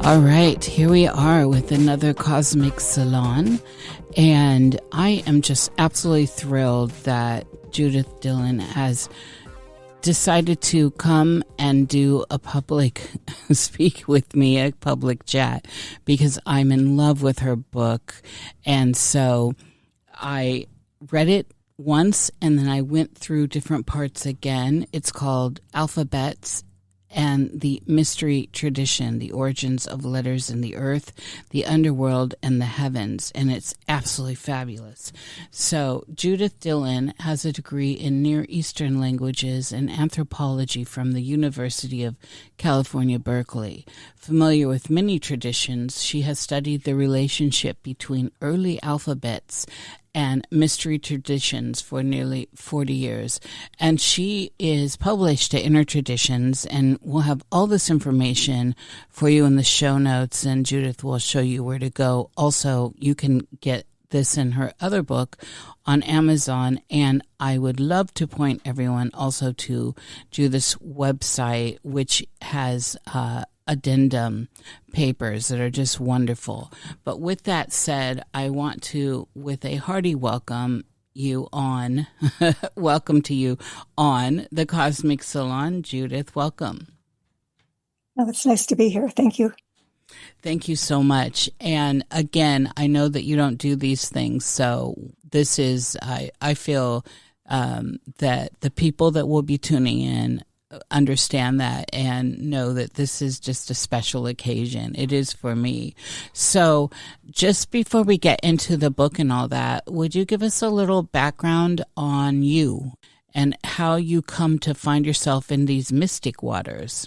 All right, here we are with another Cosmic Salon, and I am just absolutely thrilled that Judith Dillon has decided to come and do a public speak with me, a public chat, because I'm in love with her book. And so I read it once and then I went through different parts again. It's called Alphabets and the Mystery Tradition, the Origins of Letters in the Earth, the Underworld, and the Heavens. And it's absolutely fabulous. So Judith Dillon has a degree in Near Eastern languages and anthropology from the University of California, Berkeley. Familiar with many traditions, she has studied the relationship between early alphabets and mystery traditions for nearly 40 years. And she is published at Inner Traditions, and we'll have all this information for you in the show notes, and Judith will show you where to go. Also, you can get this in her other book on Amazon, and I would love to point everyone also to Judith's website, which has addendum papers that are just wonderful. But with that said, I want to, with a hearty welcome to you on the Cosmic Salon. Judith, welcome. Oh, it's nice to be here. Thank you. Thank you so much. And again, I know that you don't do these things, so this is, I feel that the people that will be tuning in understand that and know that this is just a special occasion. It is for me. So just before we get into the book and all that, would you give us a little background on you and how you come to find yourself in these mystic waters?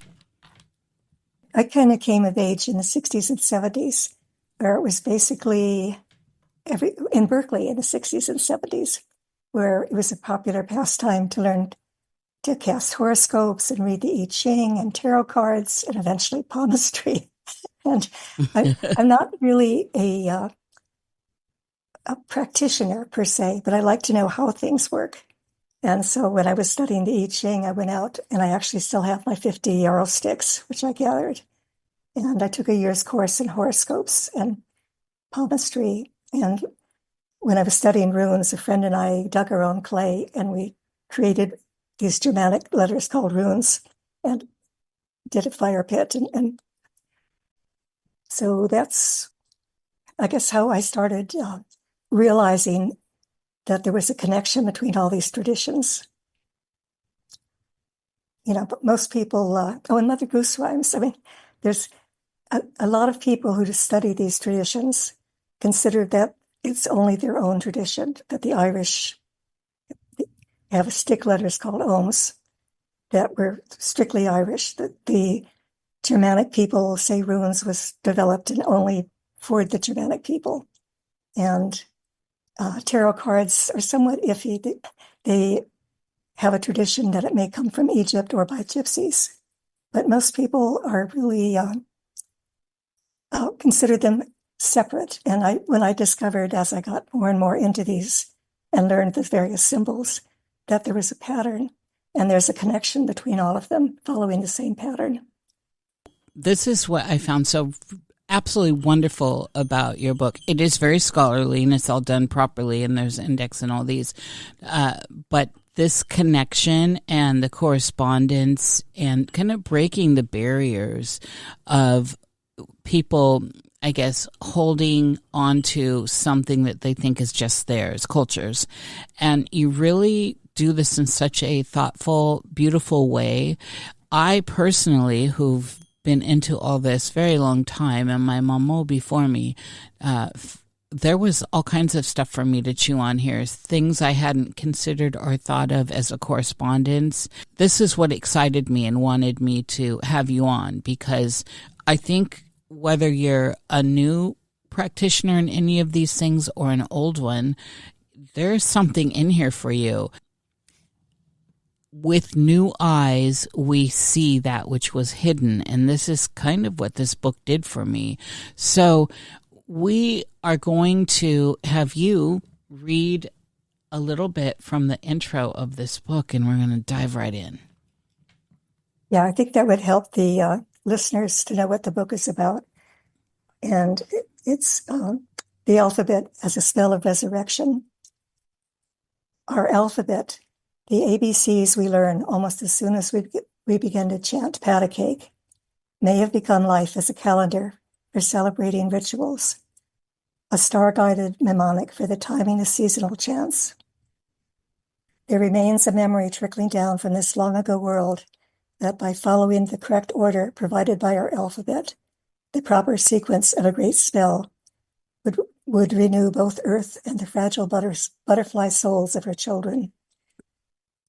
I kind of came of age in the 60s and 70s, where it was basically in Berkeley in the 60s and 70s, where it was a popular pastime to learn to cast horoscopes and read the I Ching and tarot cards and eventually palmistry. And I'm not really a practitioner per se, but I like to know how things work. And so when I was studying the I Ching, I went out and I actually still have my 50 yarrow sticks, which I gathered. And I took a year's course in horoscopes and palmistry. And when I was studying runes, a friend and I dug our own clay and we created these Germanic letters called runes and did a fire pit. And so that's, I guess, how I started realizing that there was a connection between all these traditions. You know, but most people, and Mother Goose rhymes. I mean, there's a lot of people who study these traditions consider that it's only their own tradition, that the Irish have stick letters called ohms that were strictly Irish, that the Germanic people say runes was developed and only for the Germanic people. And tarot cards are somewhat iffy. They have a tradition that it may come from Egypt or by gypsies, but most people are really consider them separate. And when I discovered, as I got more and more into these and learned the various symbols, that there was a pattern and there's a connection between all of them following the same pattern. This is what I found so absolutely wonderful about your book. It is very scholarly and it's all done properly and there's index and all these. But this connection and the correspondence and kind of breaking the barriers of people, I guess, holding onto something that they think is just theirs, cultures. And you really do this in such a thoughtful, beautiful way. I personally, who've been into all this very long time, and my mama before me, there was all kinds of stuff for me to chew on here, things I hadn't considered or thought of as a correspondence. This is what excited me and wanted me to have you on, because I think whether you're a new practitioner in any of these things or an old one, there's something in here for you. With new eyes, we see that which was hidden. And this is kind of what this book did for me. So we are going to have you read a little bit from the intro of this book, and we're going to dive right in. Yeah, I think that would help the listeners to know what the book is about. And it's the alphabet as a spell of resurrection. Our alphabet, the ABCs we learn almost as soon as we begin to chant pat a cake, may have become life as a calendar for celebrating rituals, a star-guided mnemonic for the timing of seasonal chants. There remains a memory trickling down from this long-ago world that by following the correct order provided by our alphabet, the proper sequence of a great spell would renew both Earth and the fragile butterfly souls of her children.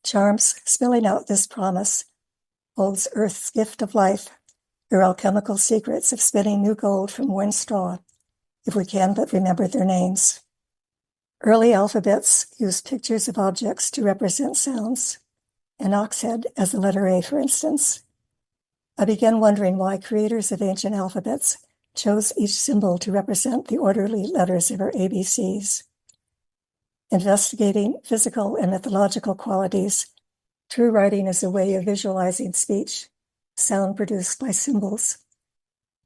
Charms spelling out this promise holds Earth's gift of life, her alchemical secrets of spinning new gold from worn straw, if we can but remember their names. Early alphabets used pictures of objects to represent sounds, an ox head as the letter A, for instance. I began wondering why creators of ancient alphabets chose each symbol to represent the orderly letters of our ABCs. Investigating physical and mythological qualities, true writing is a way of visualizing speech, sound produced by symbols.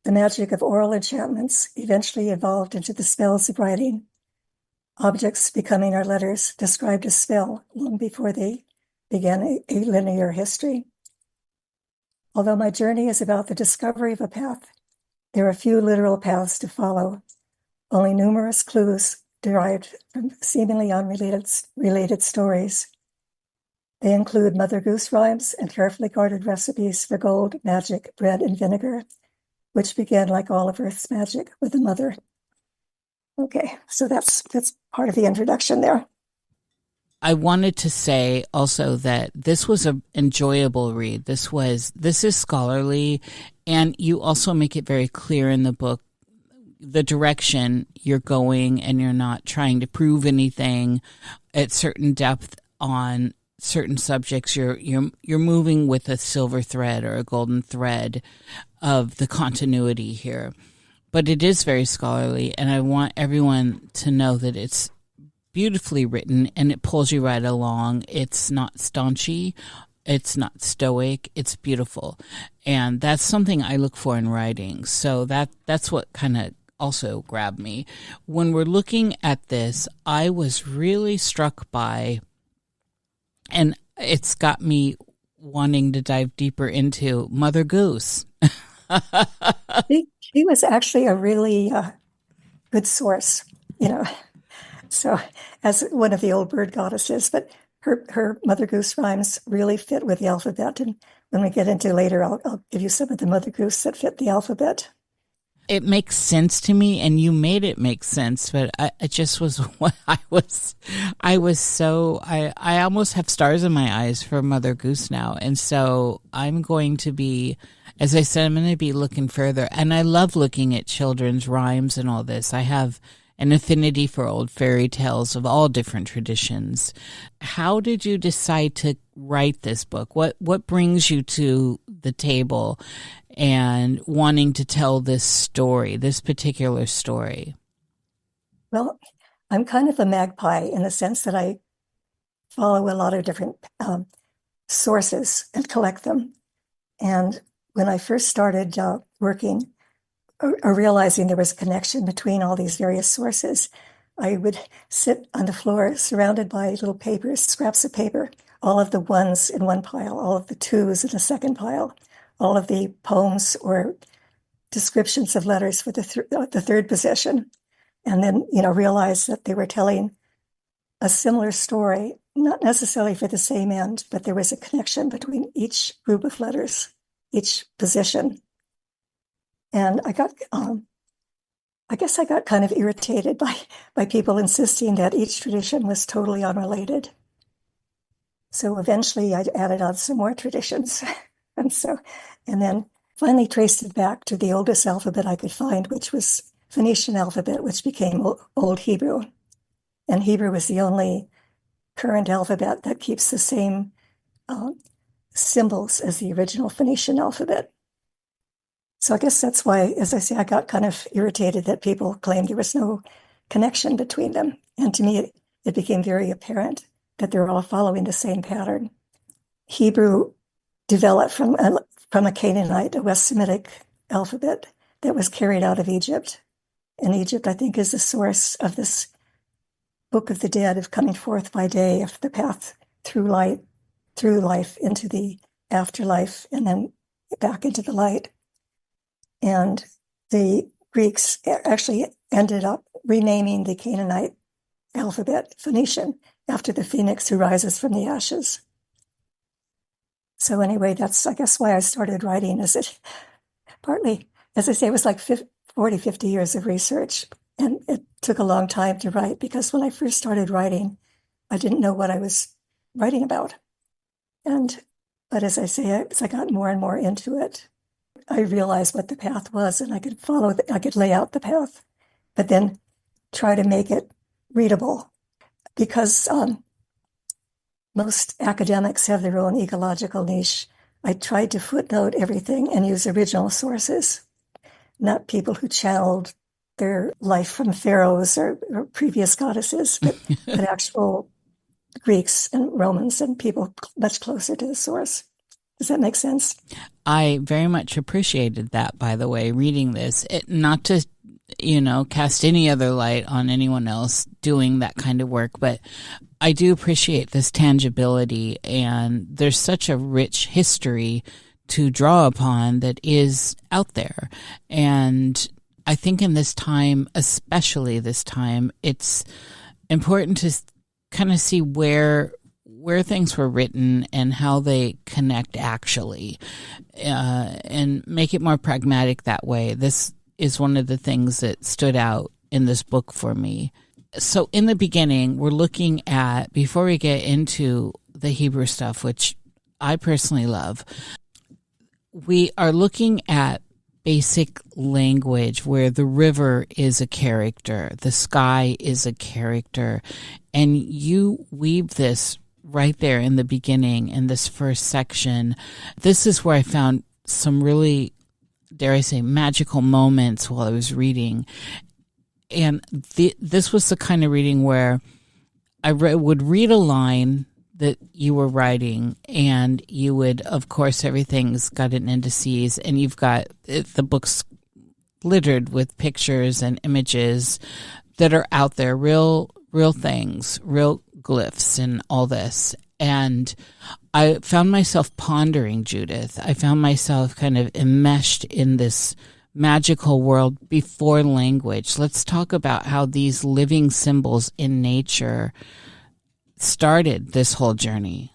The magic of oral enchantments eventually evolved into the spells of writing, objects becoming our letters described as spell long before they began a linear history. Although my journey is about the discovery of a path, there are few literal paths to follow, only numerous clues derived from seemingly unrelated stories. They include Mother Goose rhymes and carefully guarded recipes for gold, magic, bread, and vinegar, which began, like all of Earth's magic, with a mother. Okay, so that's part of the introduction there. I wanted to say also that this was an enjoyable read. This is scholarly, and you also make it very clear in the book the direction you're going, and you're not trying to prove anything at certain depth on certain subjects. You're moving with a silver thread or a golden thread of the continuity here. But it is very scholarly, and I want everyone to know that it's beautifully written and it pulls you right along. It's not staunchy, it's not stoic, it's beautiful. And that's something I look for in writing. So that's what kind of also grabbed me. When we're looking at this, I was really struck by, and it's got me wanting to dive deeper into Mother Goose. She was actually a really good source, So, as one of the old bird goddesses, but her Mother Goose rhymes really fit with the alphabet. And when we get into later, I'll give you some of the Mother Goose that fit the alphabet. It makes sense to me, and you made it make sense, but it just was what I almost have stars in my eyes for Mother Goose now. And so I'm going to be, as I said, I'm going to be looking further. And I love looking at children's rhymes and all this. I have an affinity for old fairy tales of all different traditions. How did you decide to write this book? What brings you to the table and wanting to tell this story, this particular story? Well, I'm kind of a magpie in the sense that I follow a lot of different sources and collect them. And when I first started working, or realizing there was a connection between all these various sources, I would sit on the floor surrounded by little papers, scraps of paper, all of the ones in one pile, all of the twos in a second pile, all of the poems or descriptions of letters for the third position. And then, realize that they were telling a similar story, not necessarily for the same end, but there was a connection between each group of letters, each position. And I guess I got kind of irritated by people insisting that each tradition was totally unrelated. So eventually I added on some more traditions. and then finally traced it back to the oldest alphabet I could find, which was Phoenician alphabet, which became Old Hebrew. And Hebrew was the only current alphabet that keeps the same symbols as the original Phoenician alphabet. So I guess that's why, as I say, I got kind of irritated that people claimed there was no connection between them. And to me, it became very apparent that they're all following the same pattern. Hebrew developed from a Canaanite, a West Semitic alphabet that was carried out of Egypt. And Egypt, I think, is the source of this Book of the Dead, of coming forth by day, of the path through life into the afterlife, and then back into the light. And the Greeks actually ended up renaming the Canaanite alphabet Phoenician, after the phoenix who rises from the ashes. So anyway, that's, I guess, why I started writing. Is it partly, as I say, it was like 40, 50 years of research. And it took a long time to write, because when I first started writing, I didn't know what I was writing about. But as I say, as I got more and more into it, I realized what the path was, and I could I could lay out the path, but then try to make it readable. Because most academics have their own ecological niche, I tried to footnote everything and use original sources, not people who channeled their life from pharaohs or previous goddesses, but actual Greeks and Romans and people much closer to the source. Does that make sense? I very much appreciated that, by the way, reading this. Not to cast any other light on anyone else doing that kind of work, but I do appreciate this tangibility, and there's such a rich history to draw upon that is out there. And I think in this time, especially this time, it's important to kind of see where things were written and how they connect actually, and make it more pragmatic that way. This is one of the things that stood out in this book for me. So in the beginning, we're looking at, before we get into the Hebrew stuff, which I personally love, we are looking at basic language where the river is a character, the sky is a character, and you weave this right there in the beginning in this first section. This is where I found some really, dare I say, magical moments while I was reading. And this was the kind of reading where I would read a line that you were writing, and you would, of course, everything's got an indices, and you've got the book's littered with pictures and images that are out there, real things, real glyphs and all this. And I found myself pondering, Judith. I found myself kind of enmeshed in this magical world before language. Let's talk about how these living symbols in nature started this whole journey.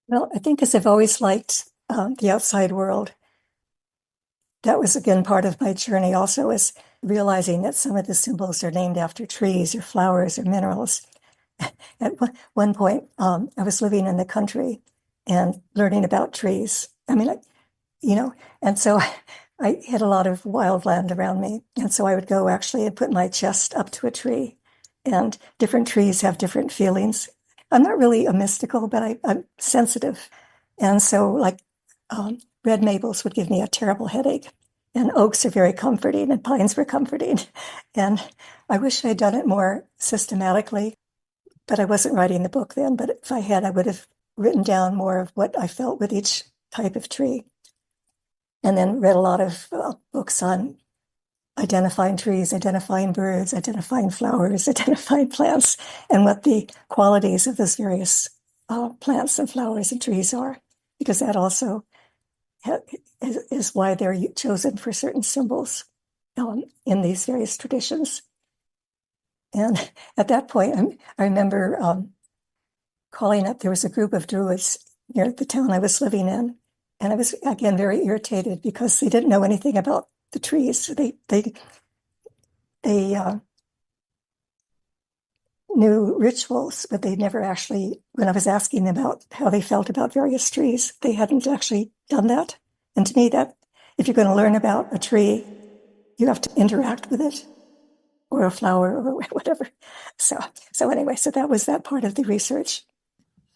Well, I think, as I've always liked the outside world, that was, again, part of my journey also, is realizing that some of the symbols are named after trees or flowers or minerals. At one point, I was living in the country and learning about trees. I mean, and so I had a lot of wild land around me. And so I would go actually and put my chest up to a tree, and different trees have different feelings. I'm not really a mystical, but I'm sensitive. And so, like, red maples would give me a terrible headache, and oaks are very comforting, and pines were comforting. And I wish I'd done it more systematically, but I wasn't writing the book then. But if I had, I would have written down more of what I felt with each type of tree. And then read a lot of books on identifying trees, identifying birds, identifying flowers, identifying plants, and what the qualities of those various plants and flowers and trees are, because that also is why they're chosen for certain symbols in these various traditions. And at that point, I remember calling up, there was a group of Druids near the town I was living in, and I was, again, very irritated because they didn't know anything about the trees. They knew rituals, but they never actually, when I was asking them about how they felt about various trees, they hadn't actually done that. And to me, that if you're going to learn about a tree, you have to interact with it, or a flower, or whatever. So anyway, so that was that part of the research.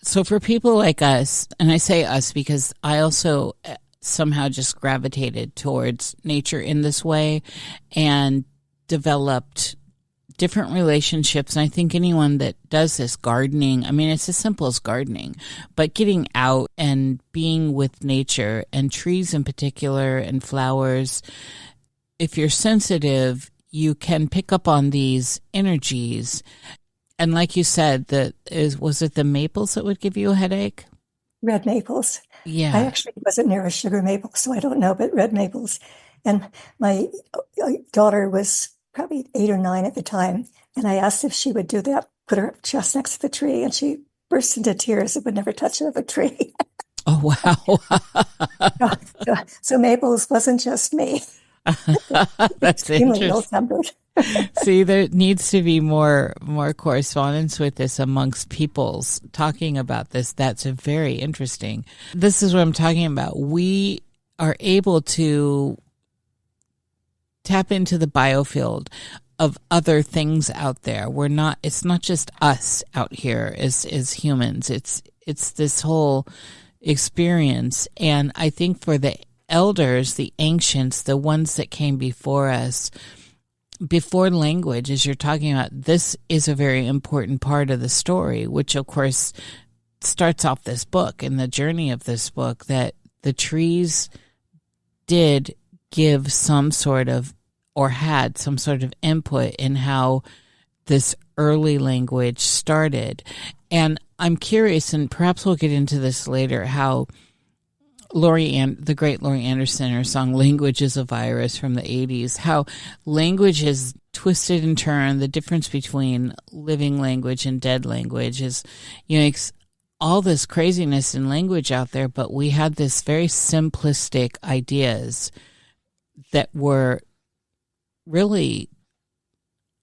So for people like us, and I say us because I also somehow just gravitated towards nature in this way and developed different relationships. And I think anyone that does this gardening, I mean, it's as simple as gardening, but getting out and being with nature and trees in particular and flowers, if you're sensitive, you can pick up on these energies. And like you said, was it the maples that would give you a headache? Red maples. I Yeah. actually wasn't near a sugar maple, so I don't know, but red maples. And my daughter was probably 8 or 9 at the time, and I asked if she would do that, put her chest next to the tree, and she burst into tears and would never touch another tree. Oh, wow. So maples wasn't just me. That's Extremely interesting. ill-tempered. See, there needs to be more correspondence with this amongst peoples talking about this. That's a very interesting. This is what I'm talking about. We are able to tap into the biofield of other things out there. It's not just us out here as humans. It's this whole experience. And I think for the elders, the ancients, the ones that came before us, before language, as you're talking about, this is a very important part of the story, which of course starts off this book and the journey of this book, that the trees did give some sort of, or had some sort of input in how this early language started. And I'm curious, and perhaps we'll get into this later, how the great Laurie Anderson, her song "Language is a Virus" from the 80s, how language has twisted and turned. The difference between living language and dead language is, all this craziness in language out there, but we had this very simplistic ideas that were really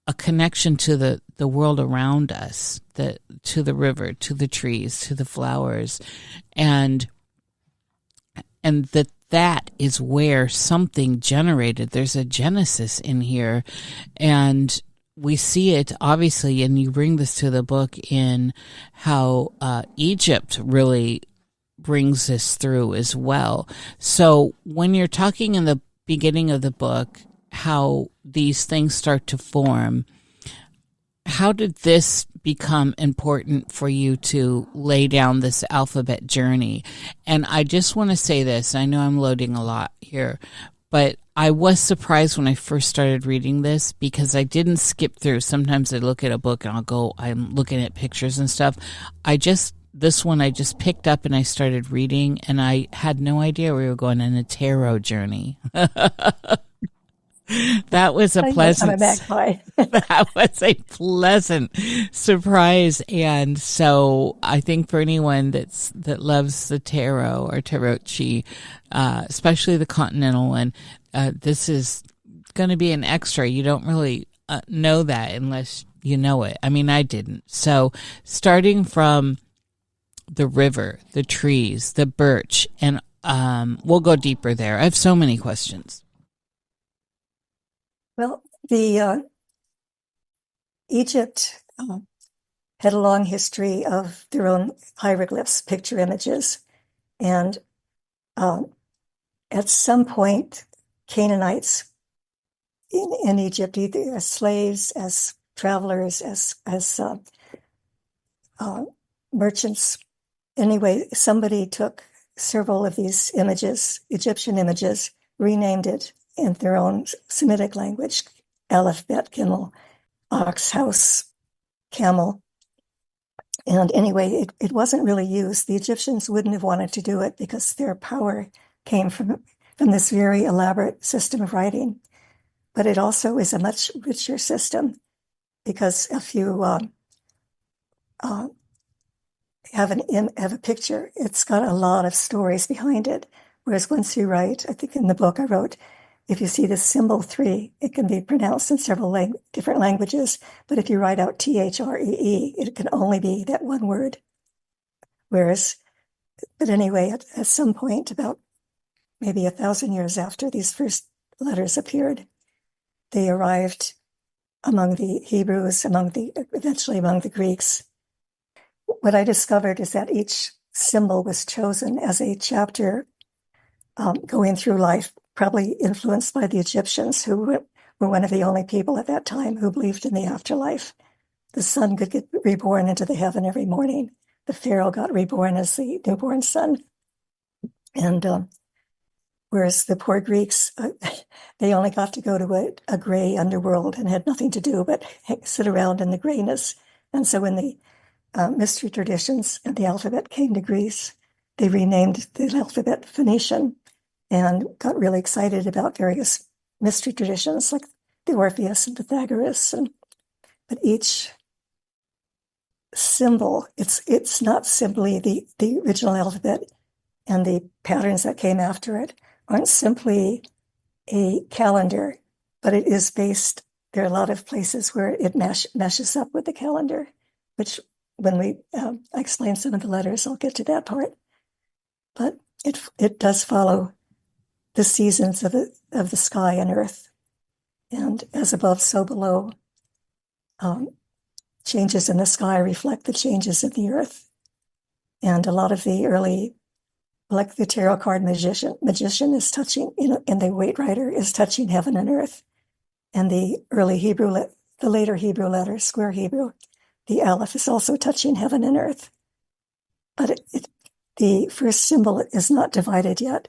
a connection to the world around us, to the river, to the trees, to the flowers, and that is where something generated. There's a genesis in here, and we see it obviously, and you bring this to the book in how Egypt really brings this through as well. So when you're talking in the beginning of the book, how these things start to form, how did this become important for you to lay down this alphabet journey? And I just want to say this, I know I'm loading a lot here, but I was surprised when I first started reading this because I didn't skip through. Sometimes I look at a book and I'm looking at pictures and stuff. This one I just picked up and I started reading, and I had no idea we were going on a tarot journey. That was a pleasant. I'm a magpie. That was a pleasant surprise, and so I think for anyone that loves the tarot or tarotchi, especially the continental one, this is going to be an extra. You don't really know that unless you know it. I mean, I didn't. So starting from the river, the trees, the birch, and we'll go deeper there. I have so many questions. Well, the Egypt had a long history of their own hieroglyphs, picture images, and at some point, Canaanites in Egypt, either as slaves, as travelers, as merchants. Anyway, somebody took several of these images, Egyptian images, renamed it in their own Semitic language: Aleph, Bet, Gimel, ox, house, camel. And anyway, it wasn't really used. The Egyptians wouldn't have wanted to do it because their power came from this very elaborate system of writing. But it also is a much richer system, because if you have a picture, it's got a lot of stories behind it. Whereas once you write, I think in the book I wrote, if you see the symbol 3, it can be pronounced in several different languages. But if you write out THREE, it can only be that one word. But anyway, at some point, about maybe 1,000 years after these first letters appeared, they arrived among the Hebrews, eventually among the Greeks. What I discovered is that each symbol was chosen as a chapter going through life, probably influenced by the Egyptians, who were one of the only people at that time who believed in the afterlife. The son could get reborn into the heaven every morning. The pharaoh got reborn as the newborn son. And whereas the poor Greeks, they only got to go to a gray underworld and had nothing to do but sit around in the grayness. And so when the mystery traditions and the alphabet came to Greece, they renamed the alphabet Phoenician and got really excited about various mystery traditions like the Orpheus and Pythagoras. But each symbol, it's not simply the original alphabet, and the patterns that came after it aren't simply a calendar, but it is based, there are a lot of places where it meshes up with the calendar, which when I explain some of the letters, I'll get to that part. But it does follow the seasons of the sky and earth. And as above, so below. Changes in the sky reflect the changes in the earth. And a lot of the early, like the tarot card magician is touching, and the weight rider is touching heaven and earth. And the early Hebrew, the later Hebrew letters, square Hebrew, the Aleph is also touching heaven and earth. But the first symbol is not divided yet.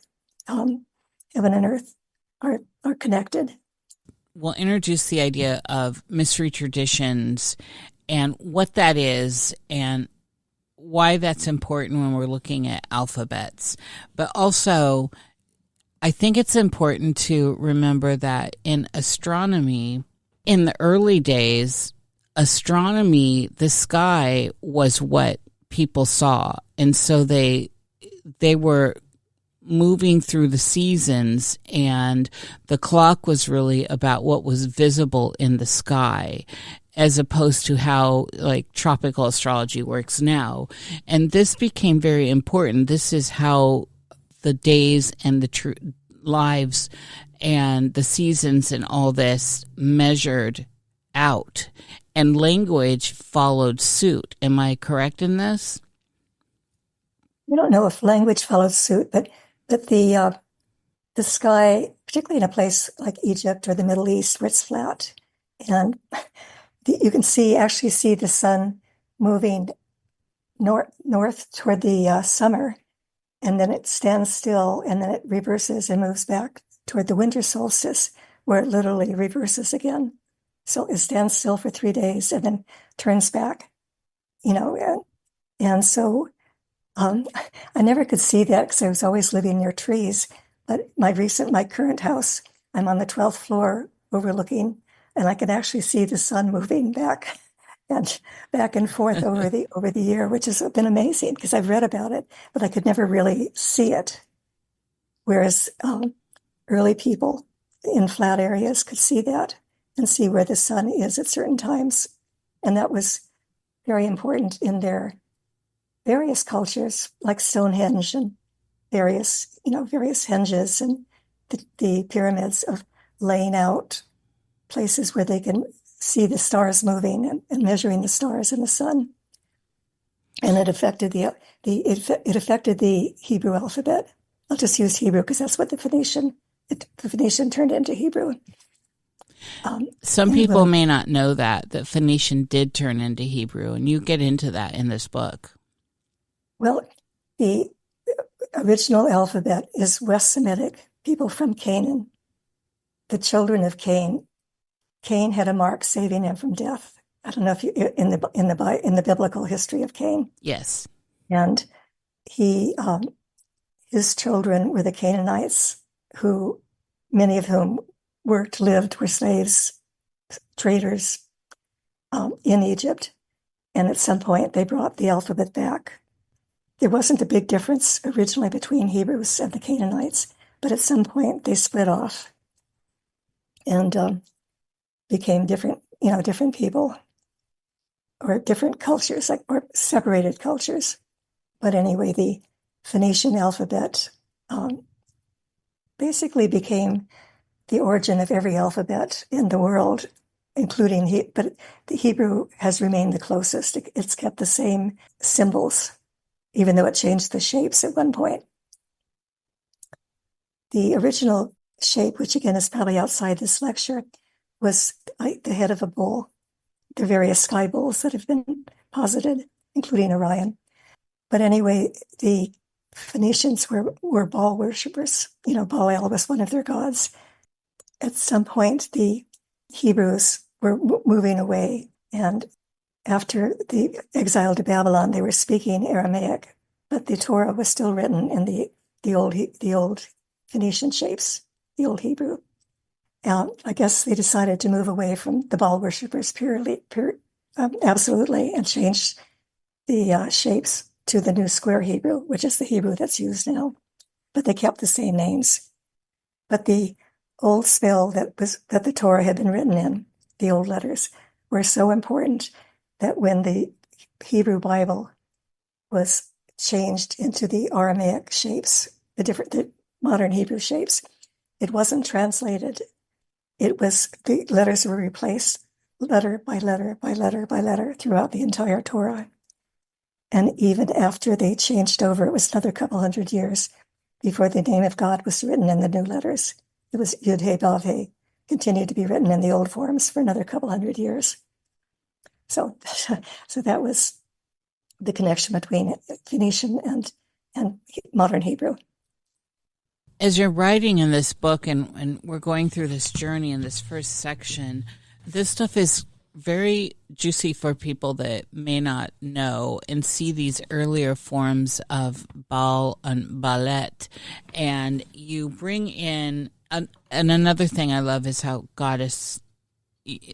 Heaven and earth are connected. We'll introduce the idea of mystery traditions and what that is and why that's important when we're looking at alphabets. But also, I think it's important to remember that in astronomy, in the early days, astronomy, the sky was what people saw. And so they were moving through the seasons, and the clock was really about what was visible in the sky, as opposed to how like tropical astrology works now. And this became very important. This is how the days and the lives and the seasons and all this measured out, and language followed suit. Am I correct in this? We don't know if language followed suit, but the sky, particularly in a place like Egypt or the Middle East where it's flat, and you can actually see the sun moving north toward the summer, and then it stands still, and then it reverses and moves back toward the winter solstice, where it literally reverses again. So it stands still for 3 days and then turns back, and so I never could see that because I was always living near trees. But my current house, I'm on the 12th floor overlooking, and I can actually see the sun moving back and forth over the year, which has been amazing because I've read about it, but I could never really see it. Whereas early people in flat areas could see that and see where the sun is at certain times. And that was very important in their various cultures, like Stonehenge and various henges and the pyramids, of laying out places where they can see the stars moving and measuring the stars and the sun. And it affected it affected the Hebrew alphabet. I'll just use Hebrew because that's what the Phoenician turned into Hebrew. Some people may not know that Phoenician did turn into Hebrew, and you get into that in this book. Well, the original alphabet is West Semitic, people from Canaan, the children of Cain. Cain had a mark saving him from death. I don't know if you in the biblical history of Cain. Yes, and his children were the Canaanites, who many of whom were slaves, traders in Egypt. And at some point, they brought the alphabet back. There wasn't a big difference originally between Hebrews and the Canaanites, but at some point they split off and became different people or different cultures, or separated cultures. But anyway, the Phoenician alphabet basically became the origin of every alphabet in the world, including but the Hebrew has remained the closest. It's kept the same symbols, even though it changed the shapes at one point. The original shape, which again is probably outside this lecture, was the head of a bull. There are various sky bulls that have been posited, including Orion. But anyway, the Phoenicians were Baal worshippers. Baal was one of their gods. At some point, the Hebrews were moving away, and after the exile to Babylon, they were speaking Aramaic, but the Torah was still written in the old Phoenician shapes, the old Hebrew. I guess they decided to move away from the Baal worshippers absolutely, and change the shapes to the new square Hebrew, which is the Hebrew that's used now. But they kept the same names. But the old spell that the Torah had been written in, the old letters, were so important that when the Hebrew Bible was changed into the Aramaic shapes, the modern Hebrew shapes, it wasn't translated. The letters were replaced letter by letter by letter by letter throughout the entire Torah. And even after they changed over, it was another couple hundred years before the name of God was written in the new letters. It was Yud He Vav He, continued to be written in the old forms for another couple hundred years. So that was the connection between Phoenician and modern Hebrew. As you're writing in this book, and we're going through this journey in this first section, this stuff is very juicy for people that may not know and see these earlier forms of Baal and Baalet. And you bring in, and another thing I love is how goddess,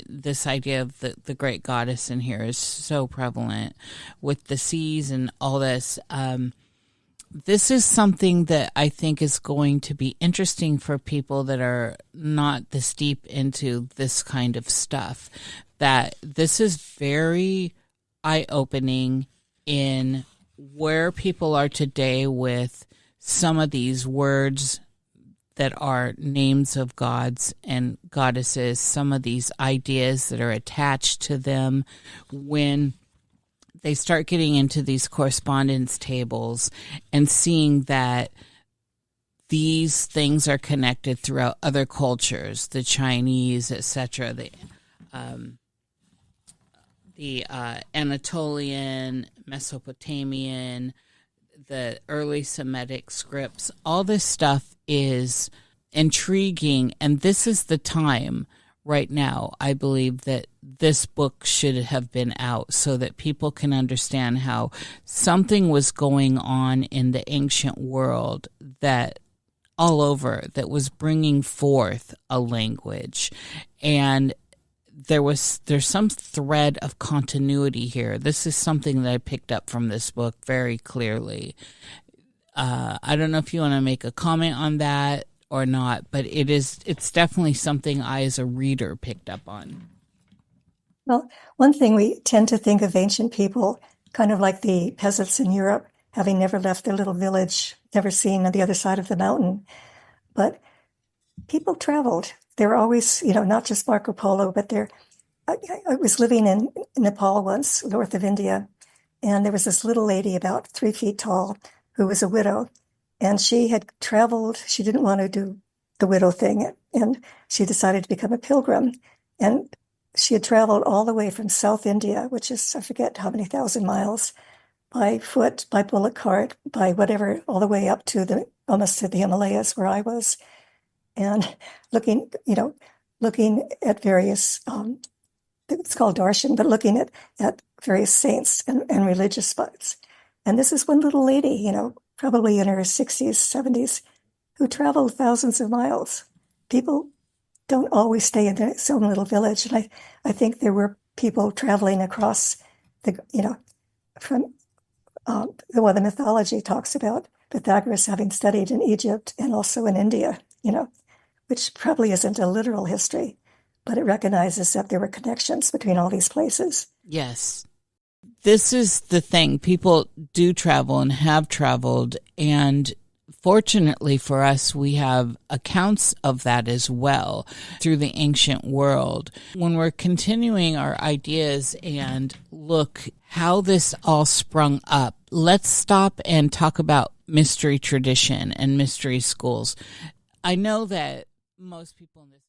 this idea of the great goddess in here is so prevalent with the seas and all this. This is something that I think is going to be interesting for people that are not this deep into this kind of stuff, that this is very eye-opening in where people are today with some of these words that are names of gods and goddesses, some of these ideas that are attached to them when they start getting into these correspondence tables and seeing that these things are connected throughout other cultures, the Chinese, etc., the Anatolian, Mesopotamian, the early Semitic scripts. All this stuff is intriguing, and this is the time right now, I believe, that this book should have been out so that people can understand how something was going on in the ancient world that all over that was bringing forth a language. And there's some thread of continuity here. This is something that I picked up from this book very clearly. I don't know if you want to make a comment on that or not, but it's definitely something I as a reader picked up on. Well, one thing, we tend to think of ancient people kind of like the peasants in Europe, having never left their little village, never seen on the other side of the mountain. But people traveled. They were always, not just Marco Polo, but I was living in Nepal once, north of India, and there was this little lady about 3 feet tall who was a widow, and she had traveled. She didn't want to do the widow thing, and she decided to become a pilgrim. And she had traveled all the way from South India, which is, I forget how many thousand miles, by foot, by bullock cart, by whatever, all the way up to almost to the Himalayas where I was. And looking at various, it's called darshan, but looking at various saints and religious spots. And this is one little lady, probably in her 60s, 70s, who traveled thousands of miles. People don't always stay in their own little village. And I think there were people traveling across from the mythology talks about Pythagoras having studied in Egypt and also in India, which probably isn't a literal history, but it recognizes that there were connections between all these places. Yes. This is the thing. People do travel and have traveled, and fortunately for us, we have accounts of that as well through the ancient world. When we're continuing our ideas and look how this all sprung up, let's stop and talk about mystery tradition and mystery schools. I know that most people in this